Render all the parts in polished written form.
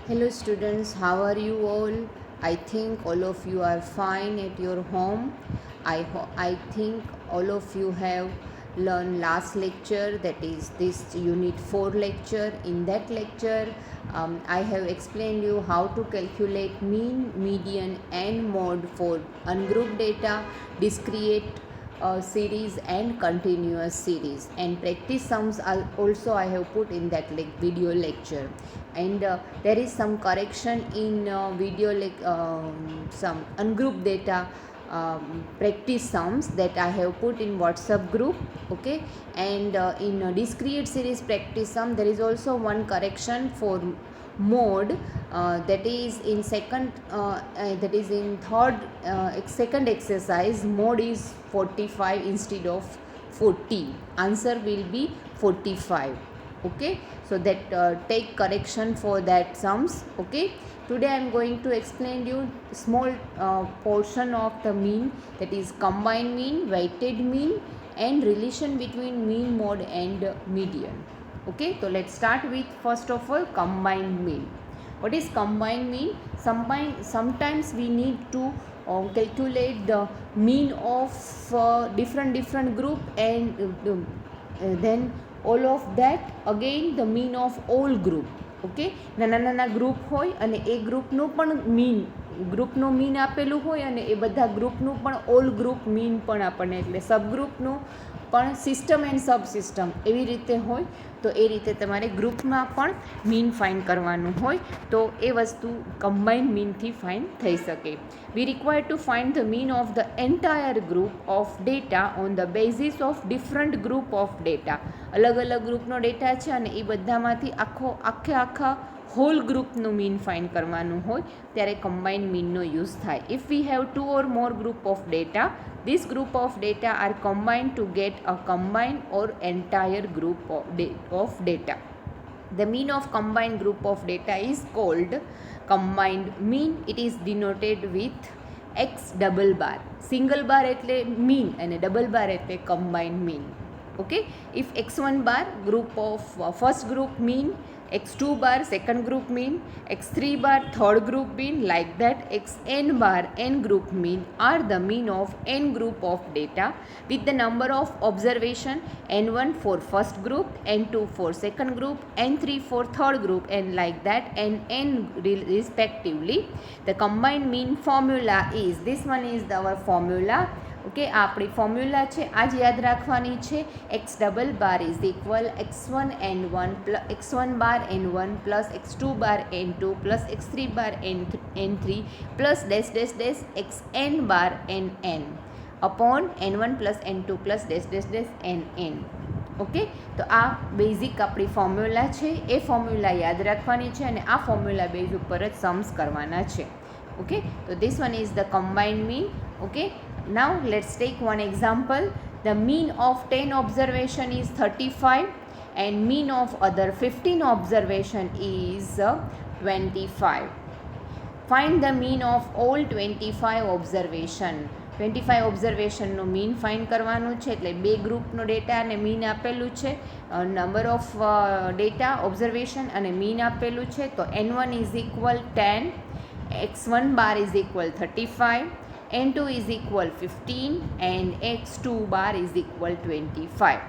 Hello students, how are you all? I think all of you are fine at your home. I think all of you have learned last lecture, that is this unit 4 lecture. In that lecture, I have explained you how to calculate mean, median and mode for ungrouped data, discrete series and continuous series, and practice sums are also I have put in that video lecture. And there is some correction in some ungrouped data practice sums that I have put in WhatsApp group. Okay, and in discrete series practice sum there is also one correction for mode, that is in third second exercise. Mode is 45 instead of 40. Answer will be 45. Okay, so that take correction for that sums. Okay, today I am going to explain you small portion of the mean, that is combined mean, weighted mean and relation between mean, mode and median. Okay, so let's start with first of all combined mean. What is combined mean? Sometimes we need to calculate the mean of different group, and then all of that again the mean of all group. Okay, નાના નાના group હોય અને એ ગ્રુપનું પણ mean, ગ્રુપનું mean આપેલું હોય અને એ બધા ગ્રુપનું પણ ઓલ ગ્રુપ મીન પણ આપણને, એટલે સબગ્રુપનું પણ સિસ્ટમ એન્ડ સબ સિસ્ટમ એવી રીતે હોય. તો એ રીતે તમારે ગ્રુપમાં પણ મીન ફાઇન્ડ કરવાનું હોય, તો એ વસ્તુ કમ્બાઇન્ડ મીનથી ફાઇન્ડ થઈ શકે. We require to find the mean of the entire group of data on the basis of different group of data. અલગ અલગ ગ્રુપનો ડેટા છે અને એ બધામાંથી આખા હોલ ગ્રુપનું મીન ફાઇન્ડ કરવાનું હોય ત્યારે કમ્બાઇન્ડ મીનનો યુઝ થાય. If we have 2 or more group of data, this group of data are combined to get a combined or entire group of data. The mean of combined group of data is called combined mean. It is denoted with x double bar. Single bar એટલે mean અને double bar એટલે combined mean. Okay, if x1 bar group of first group mean, x2 bar second group mean, x3 bar third group mean, like that xn bar n group mean are the mean of n group of data with the number of observation n1 for first group, n2 for second group, n3 for third group, and like that and n respectively. The combined mean formula is, this one is our formula. Okay, આ આપણી formula છે, આ જ યાદ રાખવાની છે. X double bar is equal x1 n1 x1 bar n1 plus x2 bar n2 plus x3 bar n3 plus dash dash dash xn bar nn upon n1 plus n2 plus dash dash dash nn. Okay, તો આ basic આપણી formula છે, એ formula યાદ રાખવાની છે અને આ formula base ઉપર જ सम्स કરવાના છે. ઓકે, તો this one is the combined mean. Okay, now let's take one example. The mean of 10 observation is 35 and mean of other 15 observation is 25. Find the mean of all 25 observation. 25 ઓબ્ઝર્વેશનનું mean find કરવાનું છે, એટલે બે ગ્રુપનો data અને mean આપેલું છે, number of data observation અને mean આપેલું છે. તો n1 is equal 10, x1 bar is equal 35, n2 is equal 15 and x2 bar is equal 25.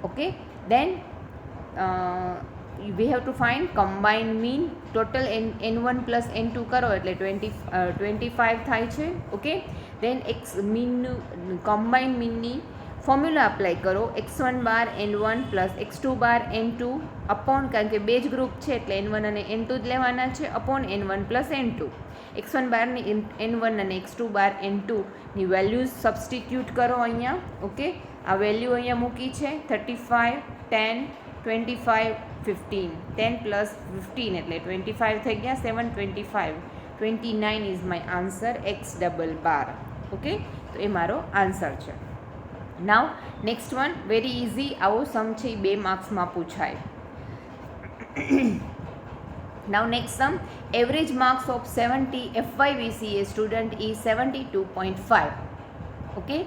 Okay, then we have to find combined mean. Total n1 plus n2 કરો એટલે 25 થાય છે. Okay, then x mean combined mean ની formula apply કરો. x1 બાર n1 plus x2 બાર n2 upon, કારણ કે બે જ ગ્રુપ છે એટલે n1 અને n2 જ લેવાના છે, upon n1 plus n2. x1 બારની n1 અને x2 બાર n2 ની વેલ્યુઝ સબસ્ટિટ્યૂટ કરો અહીંયા. ઓકે, આ વેલ્યુ અહીંયા મૂકી છે 35, 10, 25, 15. 10 પ્લસ 15 એટલે 25 થઈ ગયા, 7, 25, 29 is my answer, x double bar. Okay, તો એ મારો આન્સર છે. Now next one very easy, આવો સમ છે, 2 માર્ક્સમાં પૂછાય. Now next sum, average marks of 70 FYVCA student is 72.5. Okay,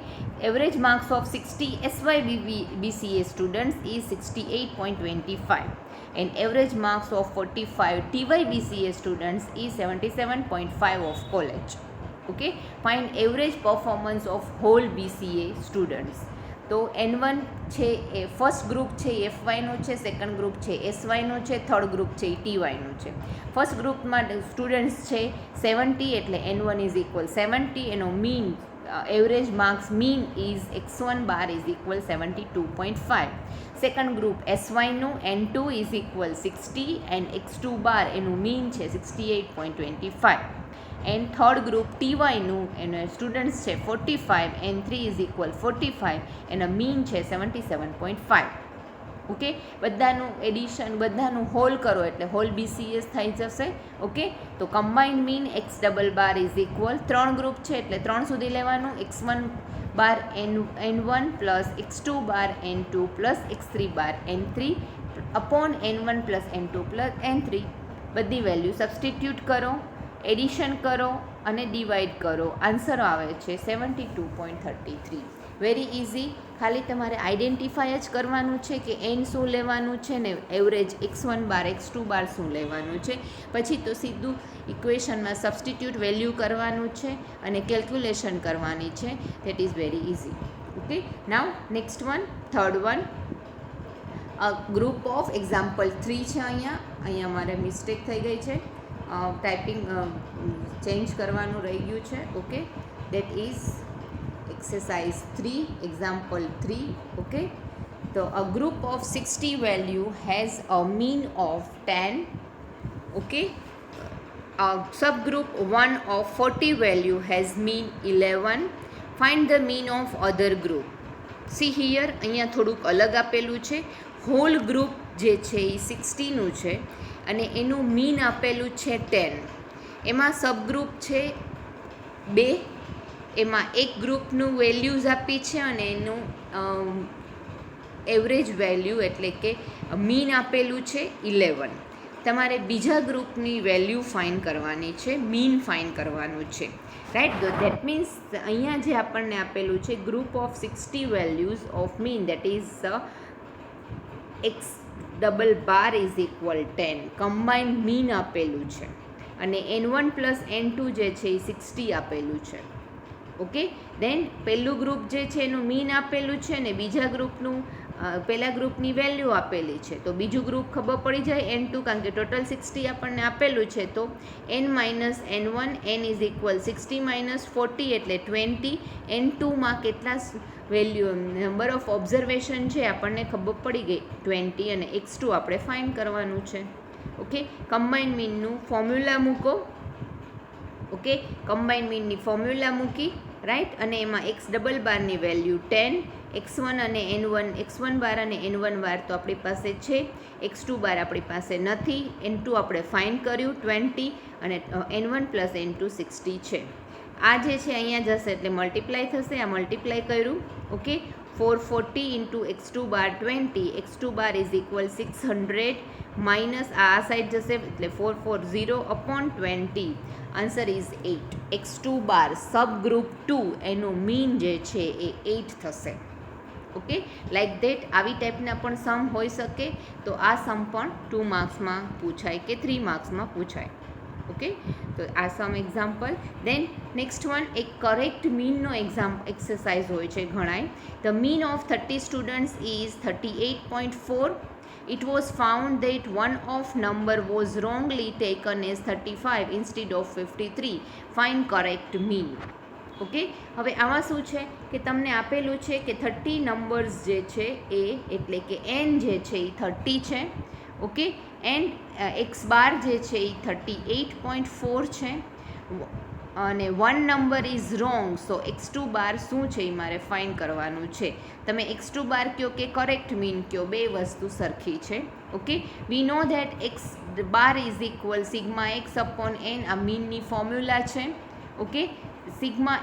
average marks of 60 SYBCA students is 68.25 and average marks of 45 TYBCA students is 77.5 of college. Okay, find average performance of whole BCA students. તો N1 છે એ first group છે એ FYનું છે, second group છે SYનું છે, third group છે એ TYનું છે. First ગ્રુપમાં students છે 70 એટલે N1 ઇઝ ઇક્વલ 70, એનો mean average marks mean is x1 bar is equal 72.5. Second group SYનું N2 is equal 60 and x2 bar એનું મીન છે 68.25. એન્ડ થર્ડ ગ્રુપ TYનું એના સ્ટુડન્ટ્સ છે 45 એન્ડ 3 ઇઝ ઇક્વલ 45, એનો મીન છે 77.5. ઓકે, બધાનું એડિશન બધાનું હોલ કરો એટલે હોલ BCS થઈ જશે. ઓકે, તો combined mean x double bar is equal 3 group છે એટલે 3 સુધી લેવાનું, x1 બાર N1 પ્લસ x2 બાર N2 પ્લસ x3 બાર N3 upon N1 plus N2 plus N3. બધી વેલ્યુ સબસ્ટિટ્યૂટ કરો, એડિશન કરો અને ડિવાઈડ કરો, આન્સર આવે છે 72.33. Very easy. ખાલી તમારે આઈડેન્ટિફાય જ કરવાનું છે કે એન શું લેવાનું છે ને એવરેજ x1 બાર x2 બાર શું લેવાનું છે. પછી તો સીધું ઇક્વેશનમાં સબસ્ટિટ્યૂટ વેલ્યુ કરવાનું છે અને કેલ્ક્યુલેશન કરવાની છે. That is very easy. Okay, now next one, third one, group of example 3 છે. અહીંયા મારે મિસ્ટેક થઈ ગઈ છે, ટાઈપિંગ ચેન્જ કરવાનું રહી ગયું છે. Okay, that is exercise 3, example 3. Okay, so a group of 60 value has a mean of 10. Okay, a subgroup 1 of 40 value has mean 11. Find the mean of other group. See here, અહીંયા થોડુંક અલગ આપેલું છે. Hall group જે છે એ 60નું છે અને એનું મીન આપેલું છે 10. એમાં સબગ્રુપ છે 2, એમાં એક ગ્રુપનું વેલ્યુઝ આપી છે અને એનું એવરેજ વેલ્યુ એટલે કે મીન આપેલું છે 11. તમારે બીજા ગ્રુપની વેલ્યુ ફાઇન્ડ કરવાની છે, મીન ફાઇન્ડ કરવાનું છે. રાઈટ, દેટ મીન્સ અહીંયા જે આપણને આપેલું છે group of 60 values of mean, that is x double bar is equal 10. Combined mean આપેલું છે અને N1 પ્લસ N2 જે છે એ 60 આપેલું છે. ઓકે, દેન પહેલું ગ્રુપ જે છે એનું મીન આપેલું છે અને બીજા ગ્રુપનું પહેલા ગ્રુપની વેલ્યુ આપેલી છે. તો બીજું ગ્રુપ ખબર પડી જાય N2, કારણ કે ટોટલ 60 આપણને આપેલું છે. તો N minus N1, N is equal 60 minus 40 એટલે 20. N2માં કેટલા વેલ્યુ નંબર ઓફ ઓબ્ઝર્વેશન છે આપણને ખબર પડી ગઈ 20 અને x2 આપણે ફાઇન્ડ કરવાનું છે. ઓકે, કમ્બાઇન્ડ મીનનું ફોર્મ્યુલા મૂકો. ઓકે, કમ્બાઇન્ડ મીનની ફોર્મ્યુલા મૂકી, રાઈટ, અને એમાં x ડબલ બારની વેલ્યુ 10, x1 અને N1, x1 બાર અને N1 બાર તો આપણી પાસે છે, x2 બાર આપણી પાસે નથી, N2 આપણે ફાઇન્ડ કર્યું 20 અને N1 પ્લસ N2 60 છે. આ જે છે અહીંયા જશે એટલે મલ્ટીપ્લાય થશે, આ મલ્ટીપ્લાય કર્યું. Okay, 440 into x2 bar 20, x2 bar is equal 600 minus આ સાઈડ જશે એટલે 440 upon 20, answer is 8. x2 bar sub group 2 એનું મીન જે છે એ 8 થશે. ઓકે, લાઈક ધેટ આવી ટાઈપના પણ સમ હોઈ શકે. તો આ સમ પણ 2 માર્ક્સમાં પૂછાય કે 3 માર્ક્સમાં પૂછાય. ઓકે, તો આ સમ એક્ઝામ્પલ. દેન નેક્સ્ટ વન, એક કરેક્ટ મીનનો એક્સરસાઇઝ હોય છે ઘણાય. The mean of 30 students is 38.4. It was found that one of number was wrongly taken as 35 instead of 53. Find correct mean. Okay, હવે આમાં શું છે કે તમને આપેલું છે કે 30 નંબર્સ જે છે એ એટલે કે n જે છે એ 30 છે. ઓકે, એન્ડ x બાર જે છે એ 38.4 છે અને 1 number is wrong. So x2 બાર શું છે એ મારે ફાઇન્ડ કરવાનું છે. તમે x2 બાર કહો કે કરેક્ટ મીન કહો, બે વસ્તુ સરખી છે. Okay, we know that x bar is equal sigma x upon n, આ મીનની ફોર્મ્યુલા છે. ઓકે, સિગ્મા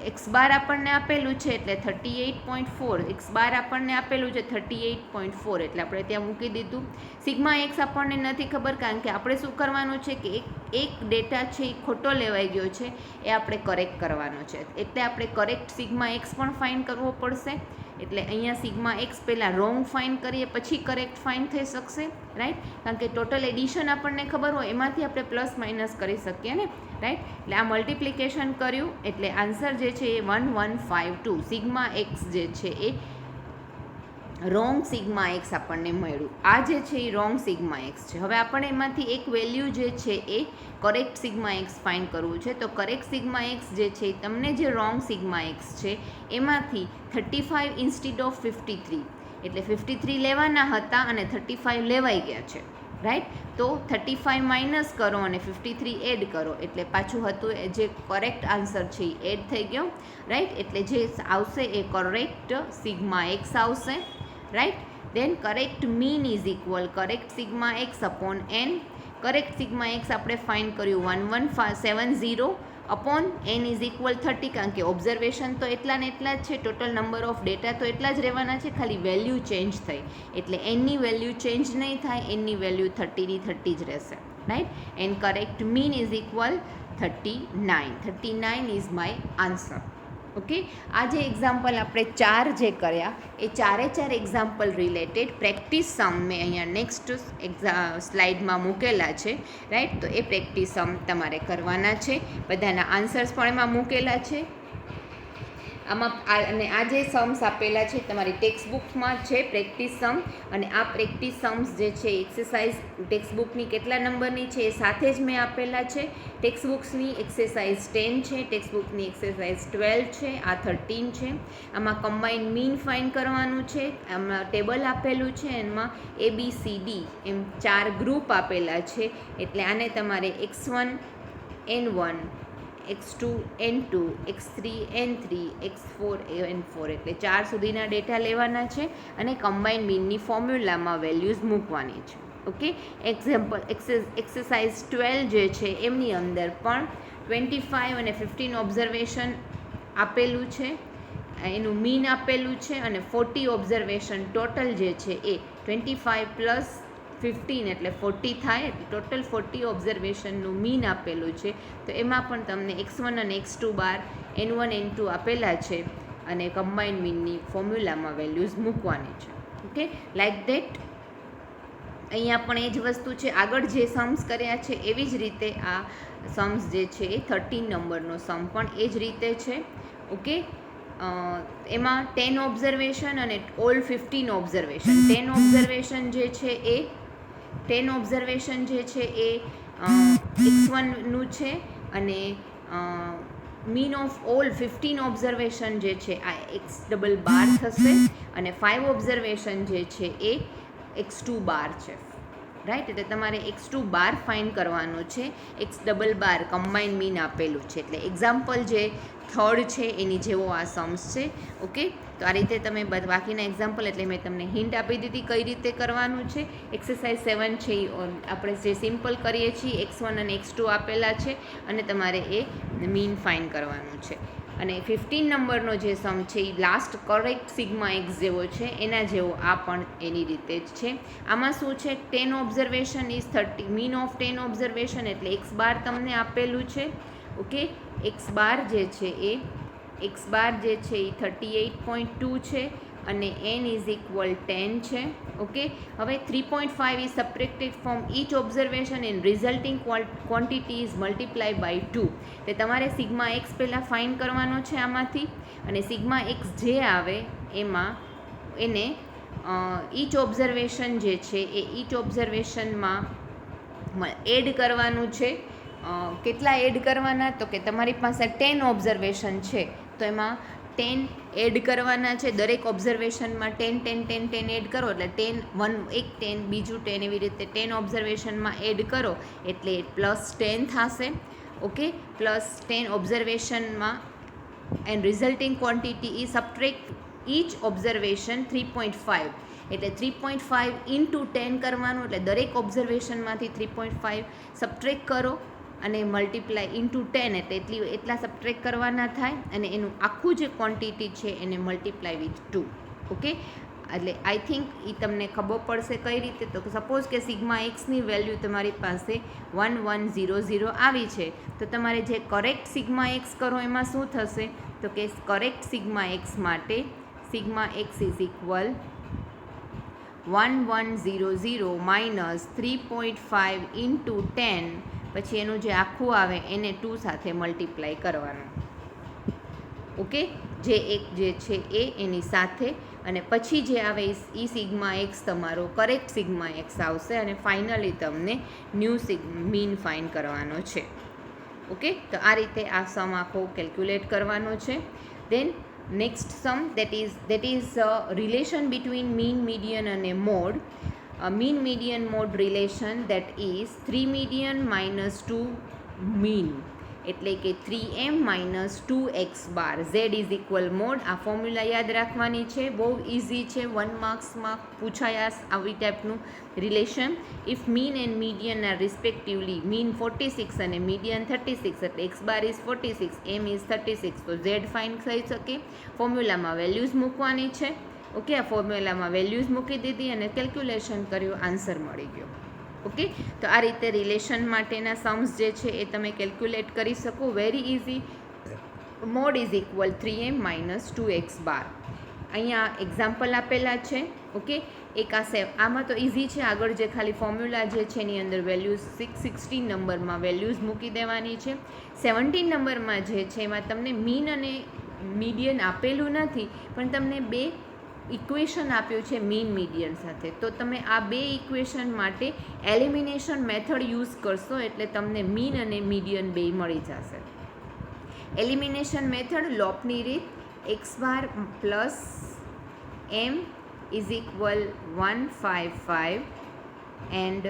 એક્સ બાર આપણને આપેલું છે એટલે 38.4, એક્સ બાર આપણને આપેલું છે 38.4, એટલે આપણે ત્યાં મૂકી દીધું. સિગ્મા એક્સ આપણને નથી ખબર, કારણ કે આપણે શું કરવાનું છે કે એક ડેટા છે એ ખોટો લેવાઈ ગયો છે, એ આપણે કરેક્ટ કરવાનો છે. એટલે આપણે કરેક્ટ સિગ્મા એક્સ પણ ફાઇન્ડ કરવો પડશે. એટલે અહીંયા સિગ્મા એક્સ પહેલાં રોંગ ફાઇન્ડ કરીએ પછી કરેક્ટ ફાઇન્ડ થઈ શકશે, રાઈટ. કારણ કે ટોટલ એડિશન આપણને ખબર હોય એમાંથી આપણે પ્લસ માઇનસ કરી શકીએ ને, રાઈટ. એટલે આ મલ્ટિપ્લિકેશન કર્યું એટલે આન્સર જે છે એ 1152. સિગ્મા એક્સ જે છે એ રોંગ સિગ્મા એક્સ આપણને મળ્યું. આ જે છે એ રોંગ સિગ્મા એક્સ છે. હવે આપણે એમાંથી એક વેલ્યુ જે છે એ કરેક્ટ સિગ્મા એક્સ ફાઇન્ડ કરવું છે. તો કરેક્ટ સિગ્મા એક્સ જે છે તમને જે રોંગ સિગ્મા એક્સ છે એમાંથી 35 ઇન્સ્ટીડ ઓફ 53, એટલે 53 લેવાના હતા અને 35 લેવાઈ ગયા છે, રાઈટ. તો 35 માઇનસ કરો અને 53 એડ કરો, એટલે પાછું હતું જે કરેક્ટ આન્સર છે એ એડ થઈ ગયો, રાઈટ. એટલે જે આવશે એ કરેક્ટ સિગ્મા એક્સ આવશે, right. Then correct mean is equal correct sigma x upon n. Correct sigma x આપણે ફાઇન્ડ કર્યું 1170 અપોન એન ઇઝ ઇક્વલ 30, કારણ કે ઓબ્ઝર્વેશન તો એટલા ને એટલા જ છે, ટોટલ નંબર ઓફ ડેટા તો એટલા જ રહેવાના છે, ખાલી વેલ્યુ ચેન્જ થઈ, એટલે એનની વેલ્યુ ચેન્જ નહીં થાય, એનની વેલ્યુ 30 ની 30 જ રહેશે, right. And correct mean is equal 39 is my answer. Okay. આ જે એક્ઝામ્પલ આપણે ચાર જે કર્યા એ ચારે એક્ઝામ્પલ રિલેટેડ પ્રેક્ટિસ સમ મેં અહીંયા નેક્સ્ટ સ્લાઇડમાં મૂકેલા છે, રાઈટ. તો એ પ્રેક્ટિસ સમ તમારે કરવાના છે. બધાના આન્સર્સ પણ એમાં મૂકેલા છે. આમાં અને આ જે સમ્સ આપેલા છે તમારી ટેક્સ્ટ બુકમાં છે પ્રેક્ટિસ સમ, અને આ પ્રેક્ટિસ સમ્સ જે છે એક્સરસાઇઝ ટેક્સ્ટ કેટલા નંબરની છે એ સાથે જ મેં આપેલા છે. ટેક્સ્ટ બુક્સની એક્સરસાઇઝ 10 છે, ટેક્સ્ટ બુકની એક્સરસાઇઝ 12 છે, આ 13 છે. આમાં કમ્બાઇન્ડ મીન ફાઇન્ડ કરવાનું છે. આમાં ટેબલ આપેલું છે, એમાં ABCD એમ 4 ગ્રુપ આપેલા છે, એટલે આને તમારે x1 n1 x2 n2 x3 n3 x4 n4 એટલે 4 સુધીના ડેટા લેવાના છે અને કમ્બાઇન્ડ મીનની ફોર્મ્યુલામાં વેલ્યુઝ મૂકવાની છે. ઓકે. એક્ઝામ્પલ એક્સરસાઇઝ 12 જે છે એમની અંદર પણ 25 અને 15 ઓબ્ઝર્વેશન આપેલું છે, એનું મીન આપેલું છે, અને 40 ઓબ્ઝર્વેશન ટોટલ જે છે એ 25 પ્લસ 15 એટલે 40 થાય, એટલે ટોટલ 40 ઓબ્ઝર્વેશનનું મીન આપેલું છે. તો એમાં પણ તમને x1 અને x2 બાર n1 n2 આપેલા છે અને કમ્બાઇન્ડ મીનની ફોર્મ્યુલામાં વેલ્યુઝ મૂકવાની છે. ઓકે. લાઈક ધેટ અહીંયા પણ એ જ વસ્તુ છે. આગળ જે સમ્સ કર્યા છે એવી જ રીતે આ સમ્સ જે છે એ 13 નંબરનો સમ પણ એ જ રીતે છે. ઓકે. એમાં 10 ઓબ્ઝર્વેશન અને ઓલ 15 ઓબ્ઝર્વેશન. 10 ઓબ્ઝર્વેશન જે છે એ 10 ઓબ્ઝર્વેશન જે છે એ x1નું છે અને મીન ઓફ ઓલ 15 ઓબ્ઝર્વેશન જે છે આ x ડબલ બાર થશે, અને 5 ઓબ્ઝર્વેશન જે છે એ x2 બાર છે, રાઈટ. એટલે તમારે x2 બાર ફાઇન્ડ કરવાનો છે. x ડબલ બાર કમ્બાઇન્ડ મીન આપેલું છે, એટલે એક્ઝામ્પલ જે થર્ડ છે એની જેવો આ સમ્સ છે. ઓકે. તો આ રીતે તમે બાકીના એક્ઝામ્પલ એટલે મેં તમને હિન્ટ આપી દીધી કઈ રીતે કરવાનું છે. એક્સરસાઇઝ 7 છે એ આપણે જે સિમ્પલ કરીએ છીએ, x1 અને x2 આપેલા છે અને તમારે એ મીન ફાઇન્ડ કરવાનું છે. અને 15 નંબરનો જે સમ છે એ લાસ્ટ કરેક્ટ સિગ્મા એક્સ જેવો છે, એના જેવો આ પણ એની રીતે જ છે. આમાં શું છે, 10 observation is 30, mean of 10 observation એટલે x બાર તમને આપેલું છે. ઓકે. x બાર જે છે એ 38.2 છે અને n ઇઝ ઇક્વલ 10 છે. ઓકે. હવે 3.5 is subtracted from each observation and resulting quantity is multiply by 2. એટલે તમારે સિગ્મા એક્સ પહેલાં ફાઇન્ડ કરવાનો છે આમાંથી, અને સિગ્મા એક્સ જે આવે એમાં એને ઈચ ઓબ્ઝર્વેશન જે છે એ ઈચ ઓબ્ઝર્વેશનમાં એડ કરવાનું છે. કેટલા એડ કરવાના, તો કે તમારી પાસે 10 ઓબ્ઝર્વેશન છે તો એમાં 10 એડ કરવાના છે. દરેક ઓબ્ઝર્વેશનમાં 10 10 10 10 એડ કરો એટલે 10 એક 10 બીજું 10 એવી રીતે 10 ઓબ્ઝર્વેશનમાં એડ કરો એટલે પ્લસ 10 થશે. ઓકે. પ્લસ 10 ઓબ્ઝર્વેશનમાં and resulting quantity is subtract each observation 3.5 એટલે 3.5 ઇન્ટુ 10 કરવાનું, એટલે દરેક ઓબ્ઝર્વેશનમાંથી 3.5 સબટ્રેક્ટ કરો અને મલ્ટીપ્લાય ઇન્ટુ 10 એટલે એટલા સબટ્રેક કરવાના થાય અને એનું આખું જે ક્વોન્ટિટી છે એને મલ્ટીપ્લાય વિથ 2. ઓકે, એટલે આઈ થિંક એ તમને ખબર પડશે કઈ રીતે. તો સપોઝ કે સિગ્મા એક્સની વેલ્યુ તમારી પાસે 1100 આવી છે, તો તમારે જે કરેક્ટ સિગ્મા એક્સ કરો એમાં શું થશે, તો કે કરેક્ટ સિગ્મા એક્સ માટે sigma x is equal 1100 minus 3.5 into 10, પછી એનું જે આખું આવે એને 2 સાથે મલ્ટીપ્લાય કરવાનું. ઓકે, જે એક જે છે એ એની સાથે, અને પછી જે આવે એ સિગ્મા એક્સ તમારો કરેક્ટ સિગ્મા એક્સ આવશે, અને ફાઇનલી તમને ન્યૂ મીન ફાઇન્ડ કરવાનો છે. ઓકે, તો આ રીતે આ સમ આખો કેલ્ક્યુલેટ કરવાનો છે. Then next sum that is relation between mean, median અને mode. Mean median mode relation that is 3 median minus 2 mean, એટલે કે 3m minus 2x bar z is equal mode. આ ફોર્મ્યુલા યાદ રાખવાની છે, બહુ ઇઝી છે, 1 માર્ક્સમાં પૂછાયા આવી ટાઈપનું relation. If mean and median are respectively mean 46 અને મીડિયન 36, એટલે x bar is 46, m is 36, તો z ફાઇન્ડ થઈ શકે. ફોર્મ્યુલામાં વેલ્યુઝ મૂકવાની છે. ઓકે, આ ફોર્મ્યુલામાં વેલ્યુઝ મૂકી દીધી અને કેલ્ક્યુલેશન કર્યું, આન્સર મળી ગયો. ઓકે, તો આ રીતે રિલેશન માટેના સમ્સ જે છે એ તમે કેલ્ક્યુલેટ કરી શકો, very easy. Mode is equal 3m minus 2x બાર. અહીંયા એક્ઝામ્પલ આપેલા છે. ઓકે, એક આમાં તો ઇઝી છે, આગળ જે ખાલી ફોર્મ્યુલા જે છે એની અંદર વેલ્યુઝ 16 નંબરમાં વેલ્યુઝ મૂકી દેવાની છે. 17 નંબરમાં જે છે એમાં તમને મીન અને મીડિયન આપેલું નથી, પણ તમને બે ઇક્વેશન આપ્યું છે મીન મીડિયન સાથે. તો તમે આ બે ઇક્વેશન માટે એલિમિનેશન મેથડ યુઝ કરશો એટલે તમને મીન અને મીડિયન બે મળી જશે. એલિમિનેશન મેથડ, લોપની રીત, x bar plus m is equal 155 and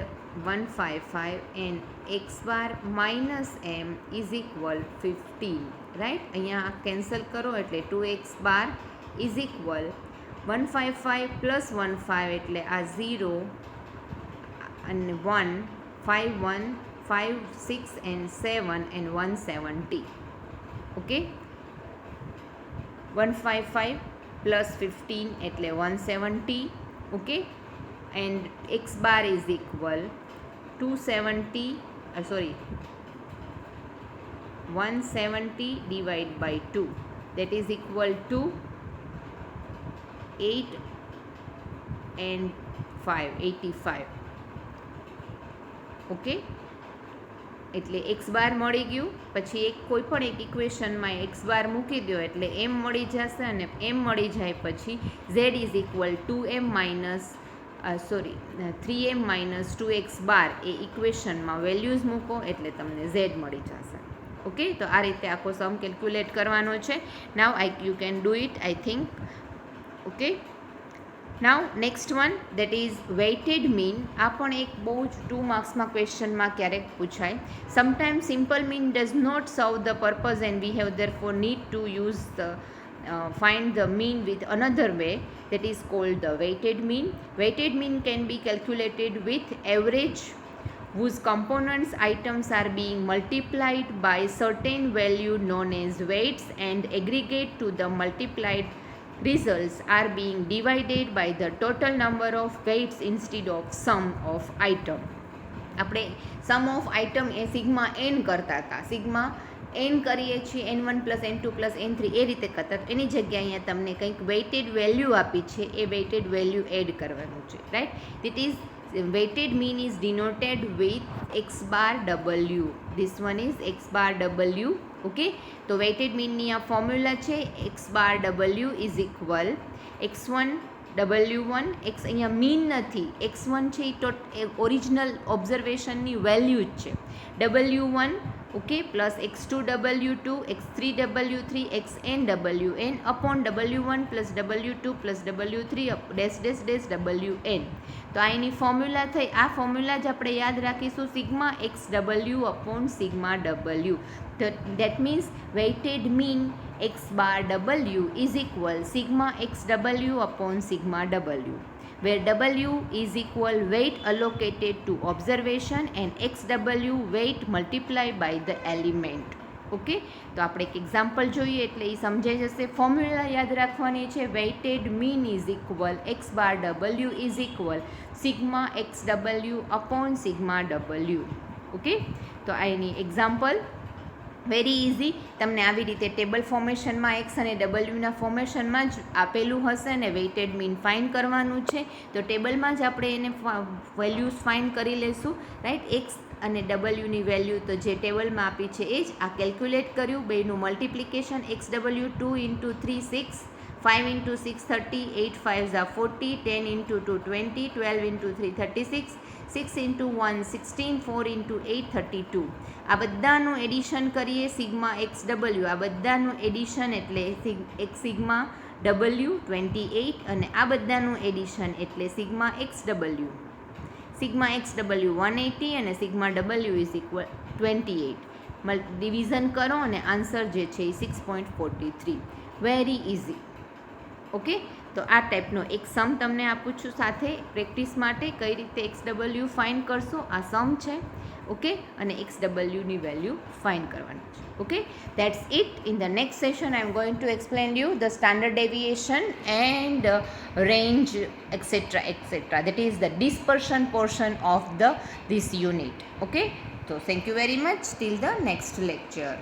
155 and x bar minus m is equal 15. Right, અહીંયા કેન્સલ કરો એટલે 2x bar is equal 155 plus 15 એટલે આ 0 અને 1, 5 1, 5 6 એન્ડ 7 એન્ડ 170. ઓકે, 155 પ્લસ 15 એટલે 170. Okay, and x bar is equal 170 divided by 2, that is equal to 8 and 5, 85. Okay, એટલે x bar મળી ગયું. પછી એક કોઈ પણ એક ઇક્વેશનમાં એક્સ બાર મૂકી દો એટલે એમ મળી જશે, અને એમ મળી જાય પછી z is equal 2m minus 3m minus 2x bar એ ઇક્વેશનમાં વેલ્યુઝ મૂકો એટલે તમને ઝેડ મળી જશે. ઓકે, તો આ રીતે આખો સમ કેલ્ક્યુલેટ કરવાનો છે. Now you can do it, I think. Okay, now next one that is weighted mean. આ પણ એક બહુ જ 2 માર્ક્સમાં ક્વેશ્ચનમાં ક્યારેક પૂછાય. Sometime simple mean does not serve the purpose and we have therefore need to use the find the mean with another way, that is called the weighted mean. Weighted mean can be calculated with average whose components items are being multiplied by certain value known as weights, and aggregate to the multiplied results are being divided by the total number of weights instead of sum of item. આપણે sum of item એ sigma N કરતા હતા, sigma N કરીએ છીએ n1 plus n2 plus n3 એ રીતે કરતા. એની જગ્યાએ અહીંયા તમને કંઈક વેઇટેડ વેલ્યુ આપી છે, એ વેઇટેડ વેલ્યુ એડ કરવાનું છે. Right, that is weighted mean is denoted with x bar w. This one is x bar w. Okay, તો weighted mean ની આ ફોર્મ્યુલા છે. x bar w is equal x1 w1, x અહીંયા mean નથી, x1 છે એ original ઓબ્ઝર્વેશનની value જ છે, w1 okay plus x2 w2, x3 w3, xn wn upon w1 plus w2 plus w3 dash dash dash wn. તો આ એની formula થઈ. આ formula જ આપણે યાદ રાખીશું, sigma x W upon sigma W. That means weighted mean x bar W is equal sigma x W upon sigma W. where W is equal weight allocated to observation and XW weight multiplied by the element. Okay, તો આપણે એક example જોઈએ એટલે એ સમજાઈ જશે. Formula યાદ રાખવાની છે. Weighted mean is equal x bar W is equal sigma x W upon sigma W. Okay, તો આ એની એક્ઝામ્પલ વેરી ઇઝી. તમને આવી રીતે ટેબલ ફોર્મેશનમાં એક્સ અને ડબલ્યુના ફોર્મેશનમાં જ આપેલું હશે અને વેઇટેડ મીન ફાઇન્ડ કરવાનું છે. તો ટેબલમાં જ આપણે એને વેલ્યુઝ ફાઇન્ડ કરી લઈશું, રાઈટ. એક્સ અને ડબલ્યુની વેલ્યુ તો જે ટેબલમાં આપી છે એ જ આ કેલ્ક્યુલેટ કર્યું. બેનું multiplication x W 2 into 3 6, 5 into 6 30, 8 5 40, 10 into 2 20, 12 into 3 36, 6 into 1 16, 4 into 8 32. આ બધાનું એડિશન કરીએ સિગ્મા એક્સ ડબલ્યુ. આ બધાનું એડિશન એટલે એક સિગ્મા ડબલ્યુ 28 અને આ બધાનું એડિશન એટલે sigma x W. Sigma x W 180 અને sigma W is equal 28. Division કરો અને આન્સર જે છે એ 6.43. Very easy. ઓકે, તો આ ટાઈપનો એક સમ તમને આપું છું સાથે પ્રેક્ટિસ માટે કઈ રીતે એક્સ ડબલ્યુ ફાઇન્ડ કરશો. આ સમ છે. ઓકે, અને એક્સ ડબલ્યુની વેલ્યુ ફાઇન્ડ કરવાની છે. Okay, that's it. In the next session I am going to explain you the standard deviation and range etc etc, that is the dispersion portion of this unit. Okay, so thank you very much till the next lecture.